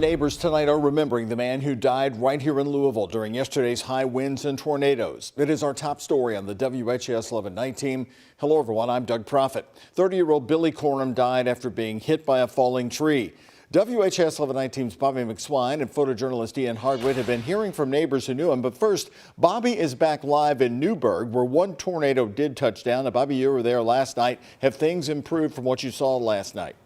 Neighbors tonight are remembering the man who died right here in Louisville during yesterday's high winds and tornadoes. It is our top story on the WHAS11 night team. Hello, everyone. I'm Doug Prophet. 30-year-old Billy Coram died after being hit by a falling tree. WHAS11 night team's Bobby McSwine and photojournalist Ian Hardwitt have been hearing from neighbors who knew him. But first, Bobby is back live in Newburgh, where one tornado did touch down. Now, Bobby, you were there last night. Have things improved from what you saw last night?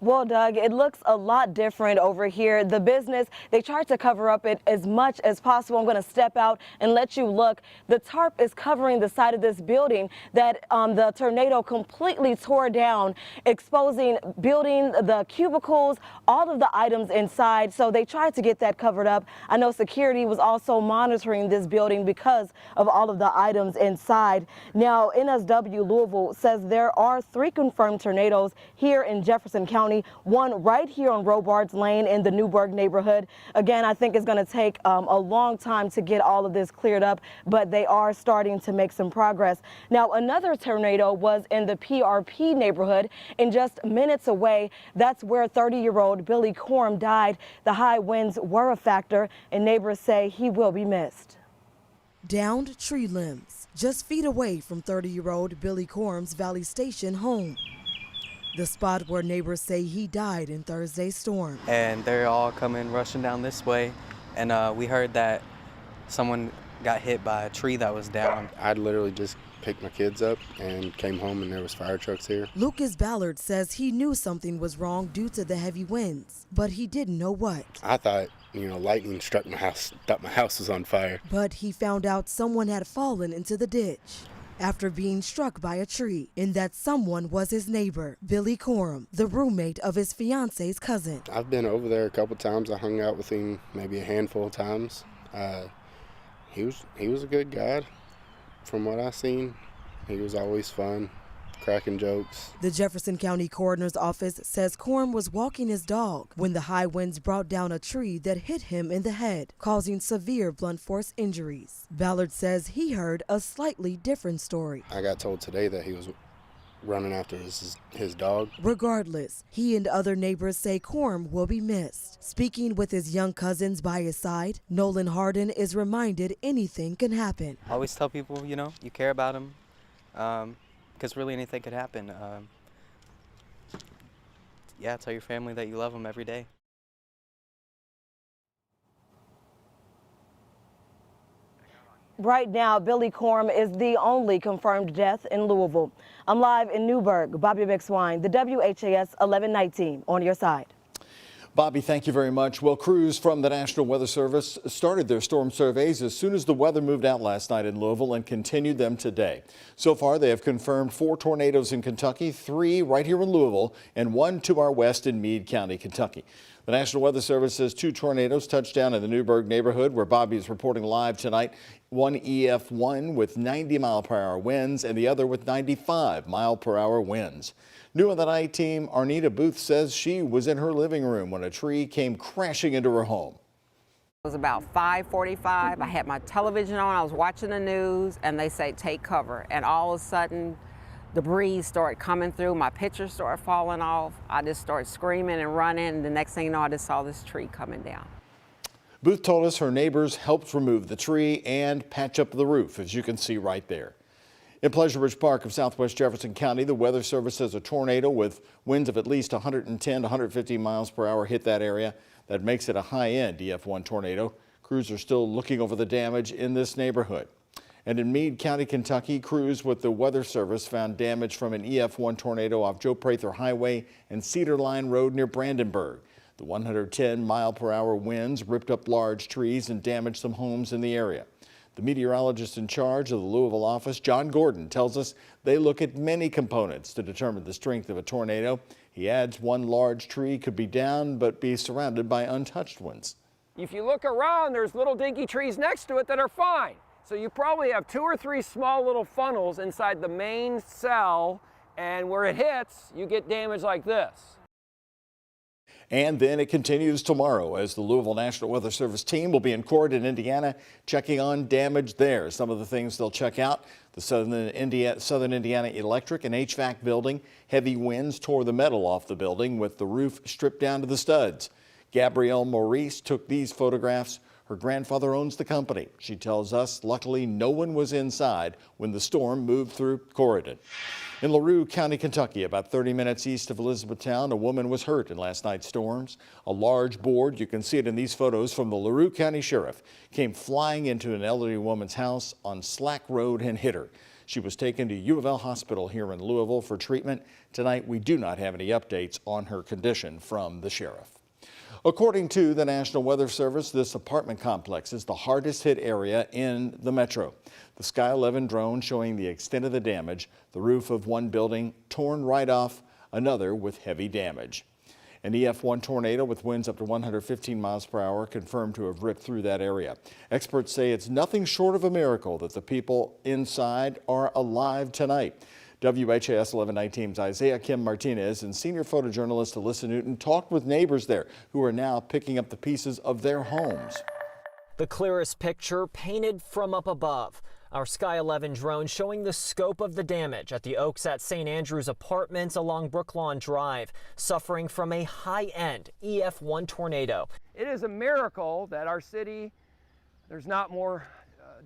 Well, Doug, it looks a lot different over here. The business, they tried to cover up it as much as possible. I'm going to step out and let you look. The tarp is covering the side of this building that the tornado completely tore down, exposing building, the cubicles, all of the items inside. So they tried to get that covered up. I know security was also monitoring this building because of all of the items inside. Now, NSW Louisville says there are 3 confirmed tornadoes here in Jefferson County. One right here on Robards Lane in the Newburgh neighborhood. Again, I think it's going to take a long time to get all of this cleared up, but they are starting to make some progress. Now, another tornado was in the PRP neighborhood, and just minutes away, that's where 30-year-old Billy Coram died. The high winds were a factor, and neighbors say he will be missed. Downed tree limbs, just feet away from 30-year-old Billy Coram's Valley Station home. The spot where neighbors say he died in Thursday's storm. And they're all coming rushing down this way, and we heard that someone got hit by a tree that was down. I literally just picked my kids up and came home, and there was fire trucks here. Lucas Ballard says he knew something was wrong due to the heavy winds, but he didn't know what. I thought, lightning struck my house, thought my house was on fire. But he found out someone had fallen into the ditch after being struck by a tree, and that someone was his neighbor, Billy Coram, the roommate of his fiance's cousin. I've been over there a couple times. I hung out with him maybe a handful of times. He was a good guy. From what I seen, he was always fun, cracking jokes. The Jefferson County Coroner's Office says Coram was walking his dog when the high winds brought down a tree that hit him in the head, causing severe blunt force injuries. Ballard says he heard a slightly different story. I got told today that he was running after his dog. Regardless, he and other neighbors say Coram will be missed. Speaking with his young cousins by his side, Nolan Harden is reminded anything can happen. I always tell people, you care about them, because really anything could happen. Tell your family that you love them every day. Right now, Billy Coram is the only confirmed death in Louisville. I'm live in Newburgh. Bobby McSwine, the WHAS 11 night team, on your side. Bobby, thank you very much. Well, crews from the National Weather Service started their storm surveys as soon as the weather moved out last night in Louisville and continued them today. So far, they have confirmed 4 tornadoes in Kentucky, 3 right here in Louisville, and 1 to our west in Meade County, Kentucky. The National Weather Service says 2 tornadoes touched down in the Newburgh neighborhood where Bobby is reporting live tonight. One EF1 with 90-mile-per-hour winds and the other with 95-mile-per-hour winds. New on the night team, Arnita Booth says she was in her living room when a tree came crashing into her home. It was about 5:45. I had my television on. I was watching the news, and they say take cover. And all of a sudden, the breeze started coming through. My pictures started falling off. I just started screaming and running. And the next thing you know, I just saw this tree coming down. Booth told us her neighbors helped remove the tree and patch up the roof, as you can see right there. In Pleasure Ridge Park of southwest Jefferson County, the Weather Service says a tornado with winds of at least 110 to 150 miles per hour hit that area. That makes it a high-end EF1 tornado. Crews are still looking over the damage in this neighborhood. And in Meade County, Kentucky, crews with the Weather Service found damage from an EF1 tornado off Joe Prather Highway and Cedar Line Road near Brandenburg. The 110-mile-per-hour winds ripped up large trees and damaged some homes in the area. The meteorologist in charge of the Louisville office, John Gordon, tells us they look at many components to determine the strength of a tornado. He adds one large tree could be down but be surrounded by untouched ones. If you look around, there's little dinky trees next to it that are fine. So you probably have 2 or 3 small little funnels inside the main cell, and where it hits, you get damage like this. And then it continues tomorrow as the Louisville National Weather Service team will be in Corydon, Indiana, checking on damage there. Some of the things they'll check out: the Southern Indiana Electric and HVAC building. Heavy winds tore the metal off the building with the roof stripped down to the studs. Gabrielle Maurice took these photographs. Her grandfather owns the company. She tells us luckily no one was inside when the storm moved through Corydon. In LaRue County, Kentucky, about 30 minutes east of Elizabethtown, a woman was hurt in last night's storms. A large board, you can see it in these photos from the LaRue County Sheriff, came flying into an elderly woman's house on Slack Road and hit her. She was taken to U of L Hospital here in Louisville for treatment. Tonight, we do not have any updates on her condition from the sheriff. According to the National Weather Service, this apartment complex is the hardest hit area in the metro. The Sky 11 drone showing the extent of the damage, the roof of one building torn right off, another with heavy damage. An EF1 tornado with winds up to 115 miles per hour confirmed to have ripped through that area. Experts say it's nothing short of a miracle that the people inside are alive tonight. WHAS 11 night team's Isaiah Kim Martinez and senior photojournalist Alyssa Newton talked with neighbors there who are now picking up the pieces of their homes. The clearest picture painted from up above. Our Sky 11 drone showing the scope of the damage at the Oaks at St. Andrews Apartments along Brooklawn Drive, suffering from a high-end EF1 tornado. It is a miracle that our city, there's not more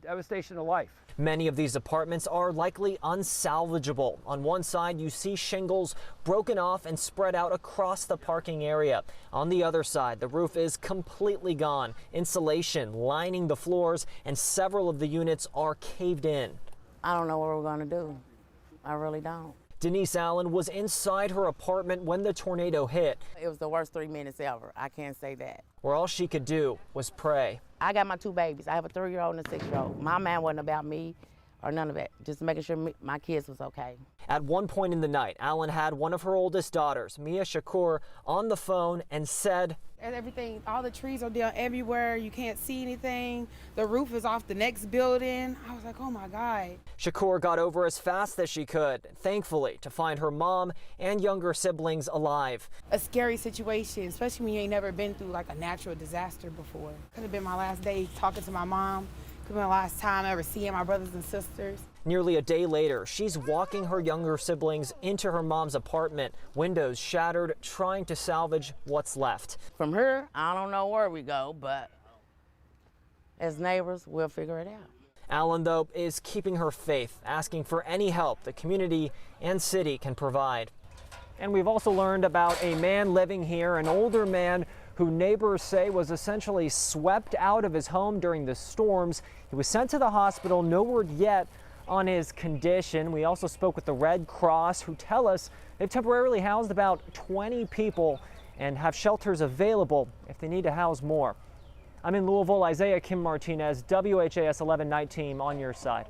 devastation to life. Many of these apartments are likely unsalvageable. On one side, you see shingles broken off and spread out across the parking area. On the other side, the roof is completely gone. Insulation lining the floors, and several of the units are caved in. I don't know what we're going to do. I really don't. Denise Allen was inside her apartment when the tornado hit, It was the worst 3 minutes ever. I can't say that. where all she could do was pray. I got my two babies. I have a 3-year-old and a 6-year-old. My man wasn't about me or none of that. Just making sure my kids was okay. At one point in the night, Allen had one of her oldest daughters, Mia Shakur, on the phone and said, everything, all the trees are down everywhere. You can't see anything. The roof is off the next building. I was like, oh my God. Shakur got over as fast as she could, thankfully, to find her mom and younger siblings alive. A scary situation, especially when you ain't never been through like a natural disaster before. Could have been my last day talking to my mom. Could have been the last time ever seeing my brothers and sisters. Nearly a day later, she's walking her younger siblings into her mom's apartment, windows shattered, trying to salvage what's left. From here, I don't know where we go, but as neighbors, we'll figure it out. Allen, though, is keeping her faith, asking for any help the community and city can provide. And we've also learned about a man living here, an older man who neighbors say was essentially swept out of his home during the storms. He was sent to the hospital, no word yet on his condition. We also spoke with the Red Cross, who tell us they've temporarily housed about 20 people and have shelters available if they need to house more. I'm in Louisville, Isaiah Kim Martinez, WHAS 11 night team on your side.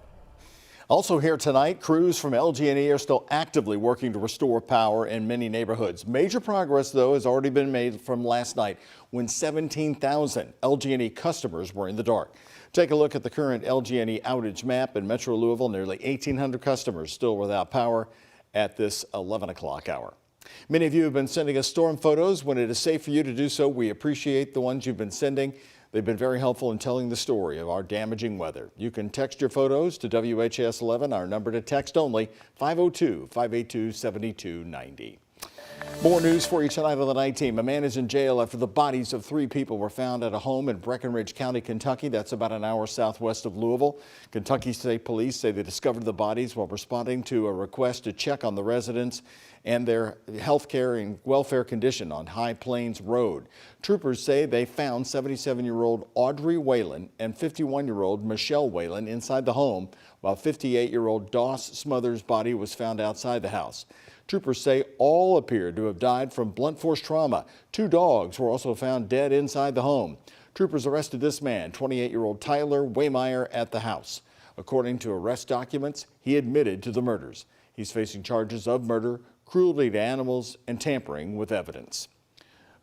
Also here tonight, crews from LG&E are still actively working to restore power in many neighborhoods. Major progress, though, has already been made from last night when 17,000 LG&E customers were in the dark. Take a look at the current LG&E outage map in Metro Louisville. Nearly 1,800 customers still without power at this 11 o'clock hour. Many of you have been sending us storm photos. When it is safe for you to do so, we appreciate the ones you've been sending. They've been very helpful in telling the story of our damaging weather. You can text your photos to WHAS 11. Our number to text only, 502-582-7290. More news for you tonight on the night team. A man is in jail after the bodies of 3 people were found at a home in Breckenridge County, Kentucky. That's about an hour southwest of Louisville. Kentucky State Police say they discovered the bodies while responding to a request to check on the residents and their health care and welfare condition on High Plains Road. Troopers say they found 77-year-old Audrey Whalen and 51-year-old Michelle Whalen inside the home, while 58-year-old Doss Smothers' body was found outside the house. Troopers say all appeared to have died from blunt force trauma. 2 dogs were also found dead inside the home. Troopers arrested this man, 28-year-old Tyler Waymeyer, at the house. According to arrest documents, he admitted to the murders. He's facing charges of murder, cruelty to animals, and tampering with evidence.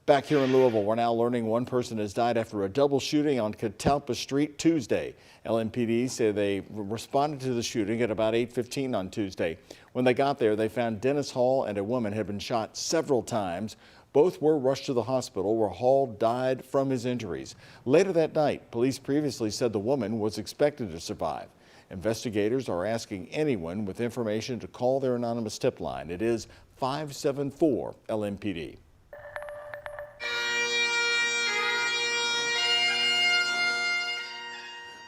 Back here in Louisville, we're now learning one person has died after a double shooting on Catalpa Street Tuesday. LMPD say they responded to the shooting at about 8:15 on Tuesday. When they got there, they found Dennis Hall and a woman had been shot several times. Both were rushed to the hospital where Hall died from his injuries. Later that night, police previously said the woman was expected to survive. Investigators are asking anyone with information to call their anonymous tip line. It is 574 LMPD.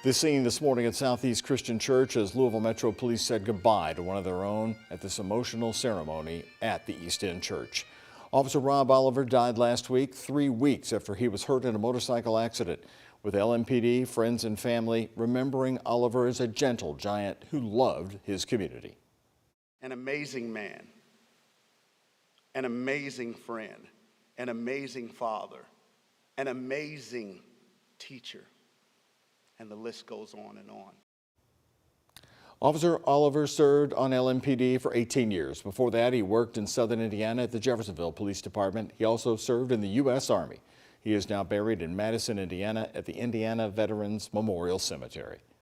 The scene this morning at Southeast Christian Church as Louisville Metro Police said goodbye to one of their own at this emotional ceremony at the East End Church. Officer Rob Oliver died last week, 3 weeks after he was hurt in a motorcycle accident. With LMPD, friends and family remembering Oliver as a gentle giant who loved his community. An amazing man, an amazing friend, an amazing father, an amazing teacher. And the list goes on and on. Officer Oliver served on LMPD for 18 years. Before that, he worked in southern Indiana at the Jeffersonville Police Department. He also served in the U.S. Army. He is now buried in Madison, Indiana at the Indiana Veterans Memorial Cemetery.